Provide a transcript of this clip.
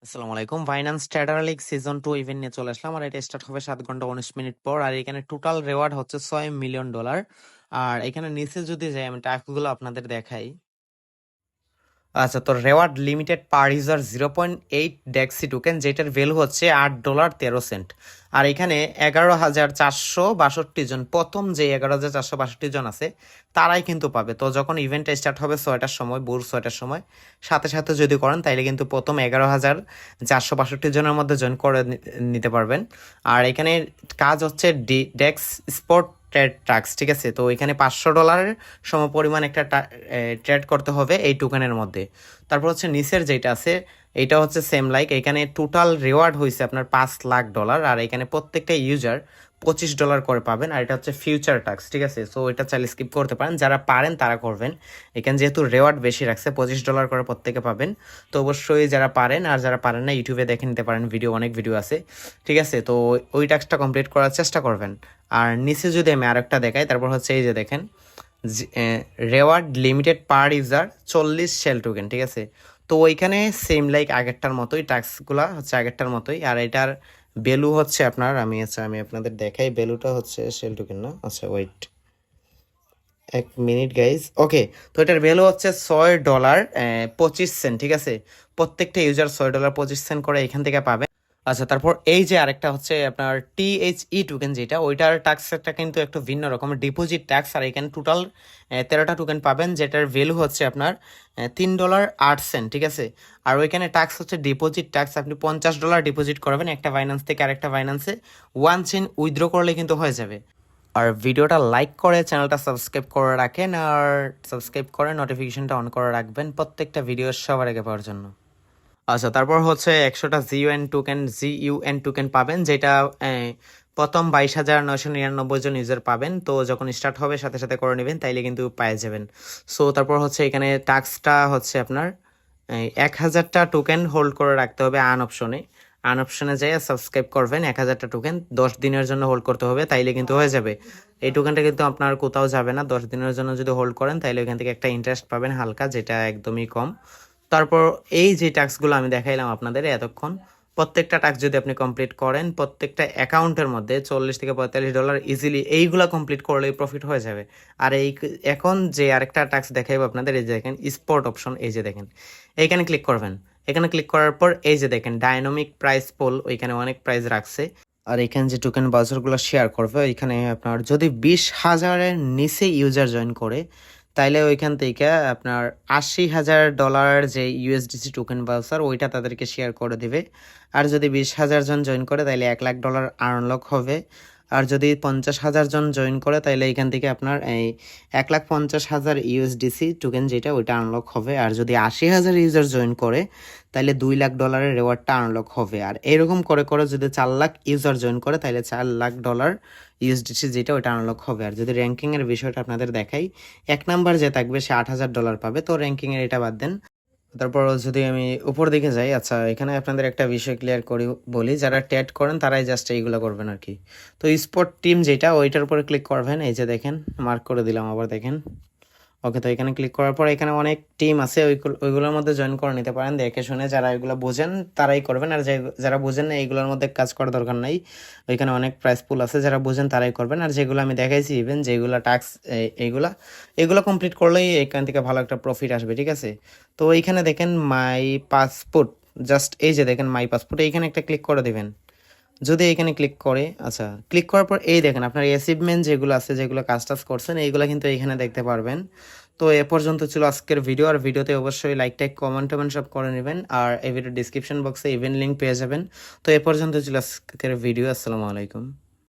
আসসালামু আলাইকুম। Binance trader league season 2 event নিয়ে চলে আসলাম। আর এটা স্টার্ট হবে 7 ঘন্টা 19 মিনিট পর। আর এখানে টোটাল রেওয়ার্ড হচ্ছে $6 মিলিয়ন। আর এখানে নিচে যদি যাই আমি টাস্কগুলো আপনাদের দেখাই। আচ্ছা, তো reward limited per user 0.8 ডেক্সি token, যেটার ভ্যালু হচ্ছে $8.13। আর এখানে 11,462 জন, প্রথম যে 11,462 জন আছে তারাই কিন্তু পাবে। তো যখন ইভেন্ট স্টার্ট হবে 6টার সময়, ভোর 6টার সময়, সাথে সাথে যদি করেন তাইলে কিন্তু প্রথম 11,462 জনের মধ্যে জয়েন করে নিতে পারবেন। আর এখানে কাজ হচ্ছে ডেক্স স্পট ট্রেড টাস্ক, ঠিক আছে। তো এখানে $500 সমপরিমাণ একটা ট্রেড করতে হবে এই টোকেনের মধ্যে। তারপর হচ্ছে নিচের যেটা আছে এটা হচ্ছে সেম লাইক, এখানে টোটাল রিওয়ার্ড হয়েছে আপনার $5 লাখ। আর এখানে প্রত্যেকটা ইউজার $25 করে পাবেন। আর এটা হচ্ছে ফিউচার টাস্ক, ঠিক আছে। সো এটা চাইলে স্কিপ করতে পারেন, যারা পারেন তারা করবেন। এখানে যেহেতু রেওয়ার্ড বেশি রাখছে, $25 করে প্রত্যেকে পাবেন। তো অবশ্যই যারা পারেন, আর যারা পারেন না ইউটিউবে দেখে নিতে পারেন, অনেক ভিডিও আছে, ঠিক আছে। তো ওই টাস্কটা কমপ্লিট করার চেষ্টা করবেন। আর নিচে যদি আমি আরেকটা দেখাই, তারপর হচ্ছে এই যে দেখেন, reward limited per user 40 shell token, ঠিক আছে। তো ওইখানে সেম লাইক আগেরটার মতোই, টাস্কগুলা হচ্ছে আগেরটার মতোই। আর এটার ভ্যালু হচ্ছে আপনার, আমি আপনাদের দেখাই, ভ্যালুটা হচ্ছে শেল টোকেন না, আচ্ছা ওয়েট 1 মিনিট গাইজ। ওকে, তো এটার ভ্যালু হচ্ছে $6.25, ঠিক আছে। প্রত্যেকটা ইউজার $6.25 করে এখান থেকে পাবে। আচ্ছা, তারপর এই যে আরেকটা হচ্ছে আপনার THE টোকেন, যেটা ওইটার ট্যাক্সটা কিন্তু একটু ভিন্ন রকম, ডিপোজিট ট্যাক্স। আর এখানে টোটাল 13টা টোকেন পাবেন, যেটার ভ্যালু হচ্ছে আপনার $3.08, ঠিক আছে। আর ওইখানে ট্যাক্স হচ্ছে ডিপোজিট ট্যাক্স। আপনি $50 ডিপোজিট করবেন একটা বাইন্যান্স থেকে আরেকটা বাইন্যান্সে, 1 চেইন উইথড্র করলে কিন্তু হয়ে যাবে। আর ভিডিওটা লাইক করে চ্যানেলটা সাবস্ক্রাইব করে রাখেন, আর সাবস্ক্রাইব করে নোটিফিকেশনটা অন করে রাখবেন প্রত্যেকটা ভিডিও সবার আগে পাওয়ার জন্য। আচ্ছা, তারপর হচ্ছে 100টা জিইউএন টোকেন পাবেন, যেটা প্রথম 22,999 জন ইউজার পাবেন। তো যখন স্টার্ট হবে সাথে সাথে করে নেবেন, তাইলে কিন্তু পেয়ে যাবেন। সো তারপর হচ্ছে এখানে টাস্কটা হচ্ছে আপনার 1,000টা টোকেন হোল্ড করে রাখতে হবে আন অপশনে যাই সাবস্ক্রাইব করবেন। 1,000টা টোকেন 10 দিনের জন্য হোল্ড করতে হবে, তাইলে কিন্তু হয়ে যাবে। এই টোকেনটা কিন্তু আপনার কোথাও যাবে না। 10 দিনের জন্য যদি হোল্ড করেন তাইলে ওইখান থেকে একটা ইন্টারেস্ট পাবেন হালকা, যেটা একদমই কম। তারপর এই যে টাস্কগুলো আমি দেখাইলাম আপনাদের এতক্ষণ, প্রত্যেকটা টাস্ক যদি আপনি কমপ্লিট করেন, প্রত্যেকটা অ্যাকাউন্টের মধ্যে $40 থেকে $45 ইজিলি এইগুলা কমপ্লিট করলেই প্রফিট হয়ে যাবে। আর এখন যে আরেকটা টাস্ক দেখাইবো আপনাদের, এই যে দেখেন স্পট অপশন, এই যে দেখেন এইখানে ক্লিক করবেন। এখানে ক্লিক করার পর এই যে দেখেন ডায়নামিক প্রাইস পোল, ওইখানে অনেক প্রাইস রাখছে। আর এখানে যে টোকেন বাজারগুলো শেয়ার করবে, এখানে আপনার যদি 20,000-এর নিচে ইউজার জয়েন করে, তাইলে ওইখান থেকে আপনার $80,000 যে ইউএসডিসি টোকেন বাউচার ওইটা তাদেরকে শেয়ার করে দিবে। আর যদি 20,000 জন জয়েন করে তাইলে $1,00,000 আনলক হবে। আর যদি 50,000 জন জয়েন করে তাইলে এখান থেকে আপনার এই 1,50,000 ইউএসডিসি টোকেন যেটা ওইটা আনলক হবে। আর যদি 80,000 ইউজার জয়েন করে তাইলে $2,00,000 রেওয়ার্ডটা আনলক হবে। আর এরকম করে করে যদি 4 লাখ ইউজার জয়েন করে তাইলে $4,00,000 ইউএসডিসি যেটা ওইটা আনলক হবে। আর যদি র্যাঙ্কিংয়ের বিষয়টা আপনাদের দেখাই, 1 নাম্বার যে থাকবে সে $8,000 পাবে। তো র্যাঙ্কিংয়ের এটা বাদ দেন। তারপর যদি আমি উপর দিকে যাই, আচ্ছা এখানে আপনাদের একটা বিষয় ক্লিয়ার করি বলি, যারা ট্যাড করেন তারাই জাস্ট এইগুলো করবেন আর কি। তো স্পোর্ট টিম যেটা ওইটার উপরে ক্লিক করবেন, এই যে দেখেন মার্ক করে দিলাম, আবার দেখেন। ওকে, তো এখানে ক্লিক করার পর এখানে অনেক টিম আছে, ওইগুলোর মধ্যে জয়েন করে নিতে পারেন দেখে শুনে। যারা এগুলো বোঝেন তারাই করবেন, আর যারা বোঝেন না এইগুলোর মধ্যে কাজ করার দরকার নাই। ওইখানে অনেক প্রাইস পুল আছে, যারা বোঝেন তারাই করবেন। আর যেগুলো আমি দেখাইছি ইভেন যেগুলো টাস্ক, এগুলো কমপ্লিট করলেই এখান থেকে ভালো একটা প্রফিট আসবে, ঠিক আছে। তো এইখানে দেখেন মাই পাসপোর্ট, জাস্ট এই যে দেখেন মাই পাসপোর্ট, এইখানে একটা ক্লিক করে দেবেন। যদি এখানে ক্লিক করে, আচ্ছা ক্লিক করার পর এই দেখেন আপনার অ্যাচিভমেন্ট যেগুলো আছে, যেগুলো কাজ টাজ করছেন এইগুলো কিন্তু এখানে দেখতে পারবেন। তো এ পর্যন্ত ছিল আজকের ভিডিও। আর ভিডিওতে অবশ্যই লাইক টাইক কমেন্ট টমেন্ট সব করে নেবেন। আর এই ভিডিও ডিসক্রিপশন বক্সে ইভেন্ট লিঙ্ক পেয়ে যাবেন। তো এ পর্যন্ত ছিল আজকের ভিডিও। আসসালামু আলাইকুম।